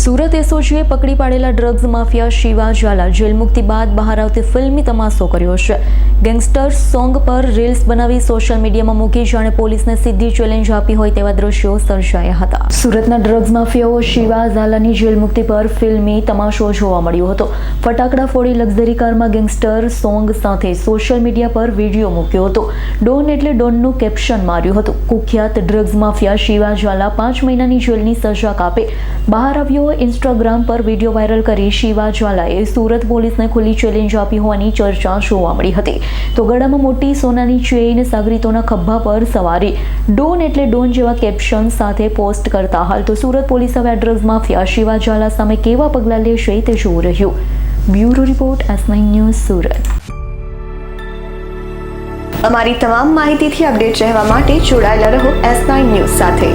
સુરત એસઓજીએ પકડી પાડેલા drugs mafia Shiva Zala jail મુક્તિ બાદ બહાર આવતી ફિલ્મી તમાશો કર્યો છે। ગેંગસ્ટર સોંગ પર રીલ્સ બનાવી સોશિયલ મીડિયામાં મૂકી જાણે પોલીસને સીધી ચેલેન્જ આપી હોય તેવા દ્રશ્યો સર્જાયા હતા। સુરતના ડ્રગ્સ માફિયાઓ શિવા ઝાલાની જેલ મુક્તિ પર ફિલ્મી તમાશો જોવા મળ્યો હતો। ફટાકડા ફોડી લક્ઝરી કારમાં ગેંગસ્ટર સોંગ સાથે સોશિયલ મીડિયા પર વિડીયો મૂક્યો હતો। ડોન એટલે ડોનનું કેપ્શન માર્યું હતું। કુખ્યાત ડ્રગ્સ માફિયા શિવા ઝાલા 5 મહિનાની જેલની સજા કાપે બહાર આવ્યો। ઇન્સ્ટાગ્રામ પર વિડીયો વાયરલ કરી શિવા ઝાલાએ સુરત પોલીસને ખુલ્લી ચેલેન્જ આપી હોવાની ચર્ચા જોવા મળી હતી। તો ગળામાં મોટી સોનાની ચેઇન, સાગરીતોના ખભા પર સવારી, ડોન એટલે ડોન જેવા કેપ્શન સાથે પોસ્ટ કરતા હાલ તો સુરત પોલીસ હવે આ ડ્રગ્સ માફિયા શિવા ઝાલા સામે કેવા પગલાં લેશે તે જોવું રહ્યું। Bureau report S9 news Surat. અમારી તમામ માહિતીથી અપડેટ રહેવા માટે જોડાયેલા રહો S9 ન્યૂઝ સાથે।